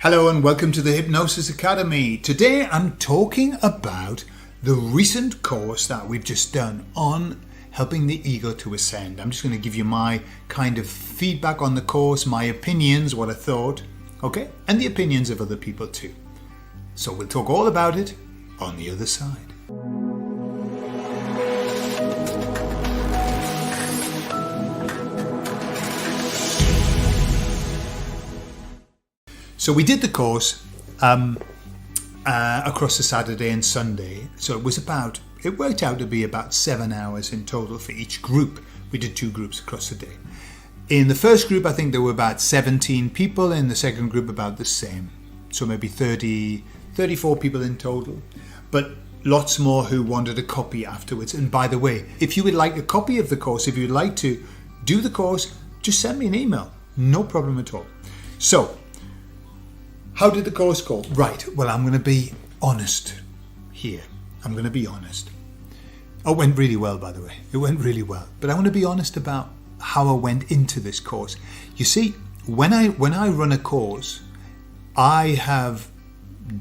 Hello and welcome to the Hypnosis Academy. Today I'm talking about the recent course that we've just done on helping the ego to ascend. I'm just going to give you my kind of feedback on the course, my opinions, what I thought, okay? And the opinions of other people too. So we'll talk all about it on the other side. So we did the course across the Saturday and Sunday. So it worked out to be about 7 hours in total for each group. We did 2 groups across the day. In the first group, I think there were about 17 people. In the second group, about the same. So maybe 34 people in total. But lots more who wanted a copy afterwards. And by the way, if you would like a copy of the course, if you'd like to do the course, just send me an email. No problem at all. So, how did the course go? Right, well, I'm going to be honest here. I'm going to be honest. Oh, it went really well, by the way. It went really well. But I want to be honest about how I went into this course. You see, when I run a course, I have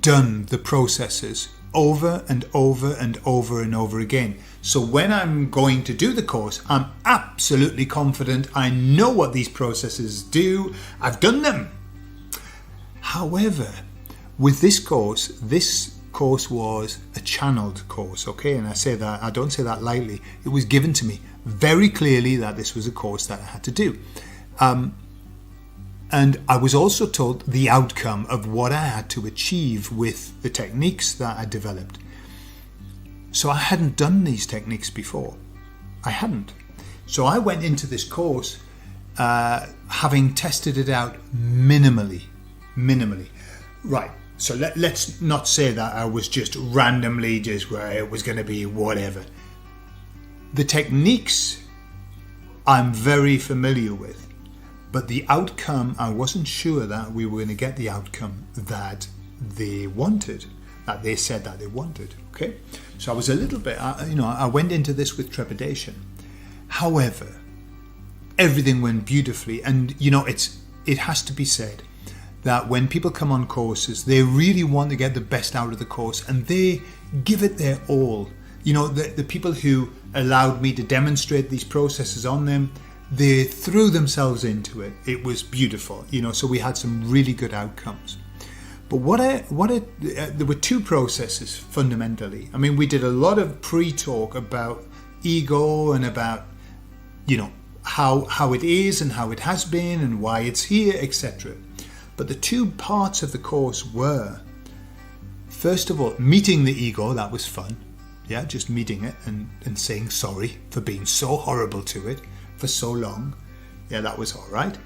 done the processes over and over and over and over again. So when I'm going to do the course, I'm absolutely confident. I know what these processes do. I've done them. However, with this course was a channeled course, okay? And I don't say that lightly. It was given to me very clearly that this was a course that I had to do. And I was also told the outcome of what I had to achieve with the techniques that I developed. So I hadn't done these techniques before. I hadn't. So I went into this course having tested it out minimally. Right, so let's not say that I was just randomly where it was going to be whatever. The techniques I'm very familiar with, but the outcome, I wasn't sure that we were going to get the outcome that they wanted, that they said that they wanted, okay? So I was a little bit, I went into this with trepidation. However, everything went beautifully, and it has to be said that when people come on courses, they really want to get the best out of the course and they give it their all. The people who allowed me to demonstrate these processes on them, they threw themselves into it. It was beautiful, so we had some really good outcomes. But there were 2 processes fundamentally. I mean, we did a lot of pre-talk about ego and about, how it is and how it has been and why it's here, etc. But the 2 parts of the course were, first of all, meeting the ego. That was fun. Yeah, just meeting it and saying sorry for being so horrible to it for so long. Yeah, that was all right.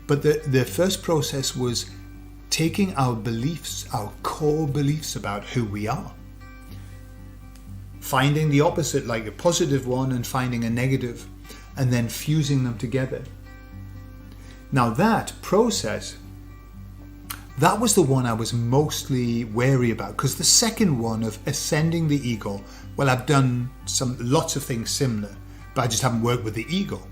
But the first process was taking our beliefs, our core beliefs about who we are, finding the opposite, like a positive one, and finding a negative, and then fusing them together. Now that process, that was the one I was mostly wary about, because the second one of ascending the ego, well, I've done lots of things similar, but I just haven't worked with the ego.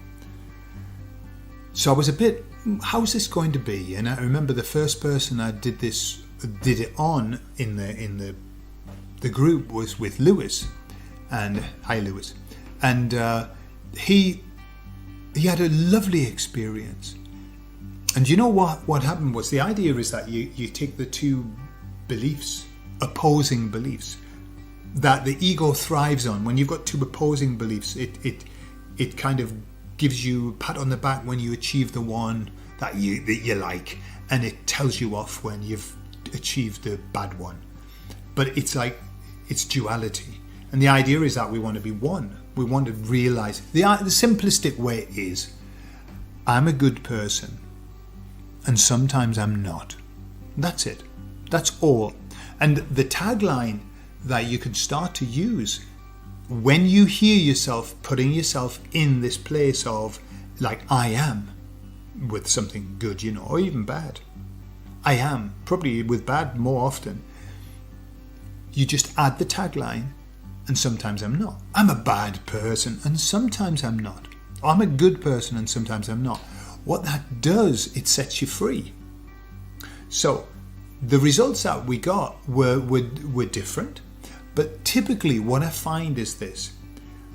So I was a bit, how's this going to be? And I remember the first person I did it on in the group was with Lewis, and hi Lewis, and he had a lovely experience. And you know what happened was, the idea is that you take the 2 beliefs, opposing beliefs, that the ego thrives on. When you've got 2 opposing beliefs, it kind of gives you a pat on the back when you achieve the one that you like, and it tells you off when you've achieved the bad one. But it's duality. And the idea is that we want to be one. We want to realize, the simplistic way is, I'm a good person, and sometimes I'm not. That's it. That's all. And the tagline that you can start to use when you hear yourself putting yourself in this place of, like, I am, with something good, or even bad. I am, probably with bad more often. You just add the tagline, and sometimes I'm not. I'm a bad person, and sometimes I'm not. I'm a good person, and sometimes I'm not. What that does, it sets you free. So the results that we got were different. But typically what I find is this: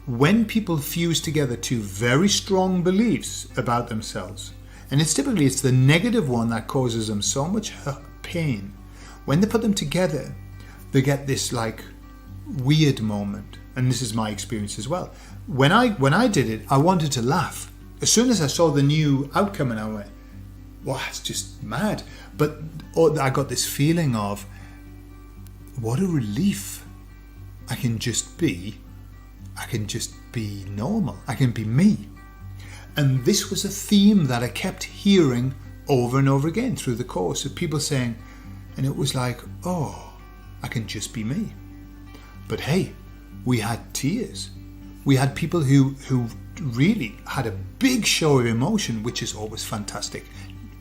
when people fuse together two very strong beliefs about themselves, and it's the negative one that causes them so much pain, when they put them together, they get this like weird moment. And this is my experience as well. When I did it, I wanted to laugh. As soon as I saw the new outcome, and I went, wow, it's just mad. But I got this feeling of, what a relief. I can just be normal. I can be me. And this was a theme that I kept hearing over and over again through the course of people saying, and it was like, oh, I can just be me. But hey, we had tears. We had people who really had a big show of emotion, which is always fantastic.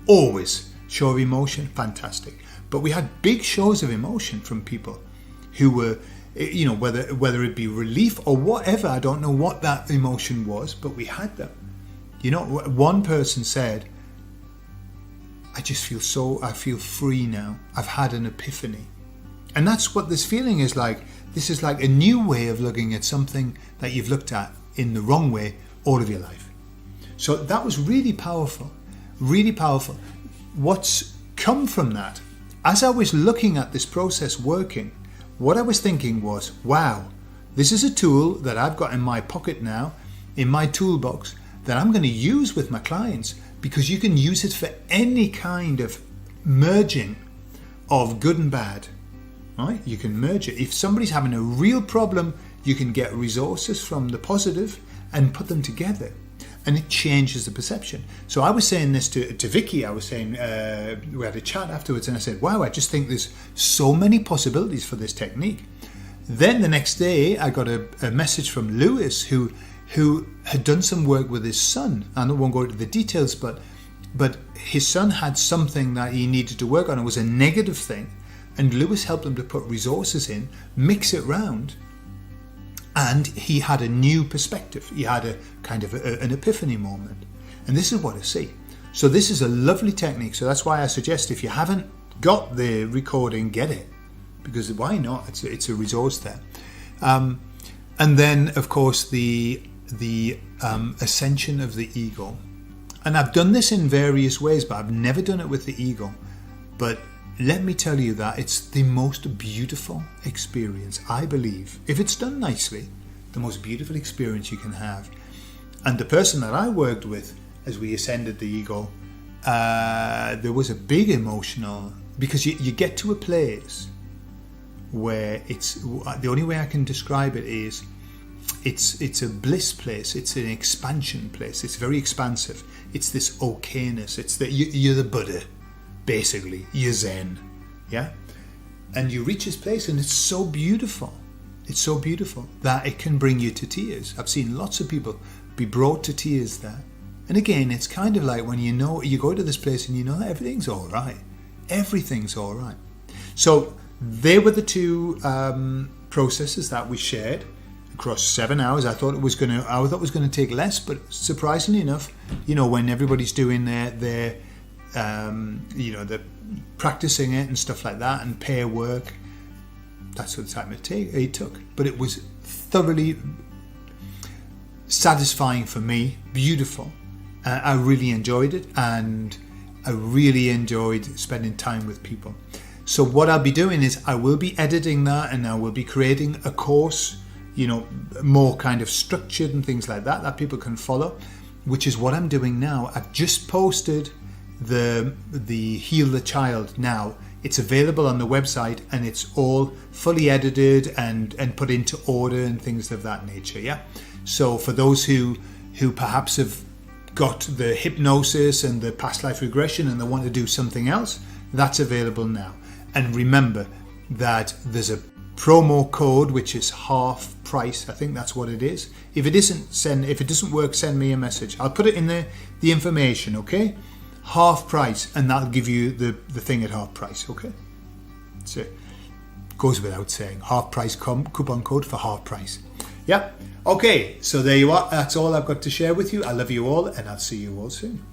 Always show of emotion, fantastic. But we had big shows of emotion from people who were, you know, whether it be relief or whatever. I don't know what that emotion was, but we had them. You know, one person said, I feel free now. I've had an epiphany. And that's what this feeling is like. This is like a new way of looking at something that you've looked at in the wrong way all of your life. So that was really powerful, really powerful. What's come from that, as I was looking at this process working, what I was thinking was, wow, this is a tool that I've got in my pocket now, in my toolbox, that I'm going to use with my clients, because you can use it for any kind of merging of good and bad. Right? You can merge it. If somebody's having a real problem, you can get resources from the positive and put them together, and it changes the perception. So I was saying this to Vicky. I was saying, we had a chat afterwards, and I said, wow, I just think there's so many possibilities for this technique. Then the next day I got a message from Lewis, who had done some work with his son. I won't go into the details, but his son had something that he needed to work on. It was a negative thing. And Lewis helped him to put resources in, mix it round, and he had a new perspective. He had a kind of an epiphany moment. And this is what I see. So this is a lovely technique. So that's why I suggest, if you haven't got the recording, get it. Because why not? It's a resource there. And then, of course, the ascension of the ego. And I've done this in various ways, but I've never done it with the ego. But let me tell you that it's the most beautiful experience, I believe. If it's done nicely, the most beautiful experience you can have. And the person that I worked with, as we ascended the ego, there was a big emotional, because you get to a place where it's, the only way I can describe it is, it's a bliss place, it's an expansion place, it's very expansive, it's this okayness, it's that you're the Buddha. Basically, you're Zen, yeah? And you reach this place, and it's so beautiful. It's so beautiful that it can bring you to tears. I've seen lots of people be brought to tears there. And again, it's kind of like when you go to this place and you know that everything's all right. Everything's all right. So they were the two processes that we shared across 7 hours. I thought it was going to take less, but surprisingly enough, you know, when everybody's doing their they're practicing it and stuff like that, and pair work, that's what the time it took. But it was thoroughly satisfying for me, beautiful. I really enjoyed it, and I really enjoyed spending time with people. So what I'll be doing is I will be editing that, and I will be creating a course, you know, more kind of structured and things like that people can follow, which is what I'm doing now. I've just posted the Heal the Child now. It's available on the website, and it's all fully edited and put into order and things of that nature. Yeah. So for those who perhaps have got the hypnosis and the past life regression and they want to do something else, that's available now. And remember that there's a promo code which is half price. I think that's what it is. If it doesn't work, send me a message. I'll put it in the information, okay? Half price, and that'll give you the thing at half price, okay? So it goes without saying, half price coupon code for half price. Yeah, okay, so there you are. That's all I've got to share with you. I love you all, and I'll see you all soon.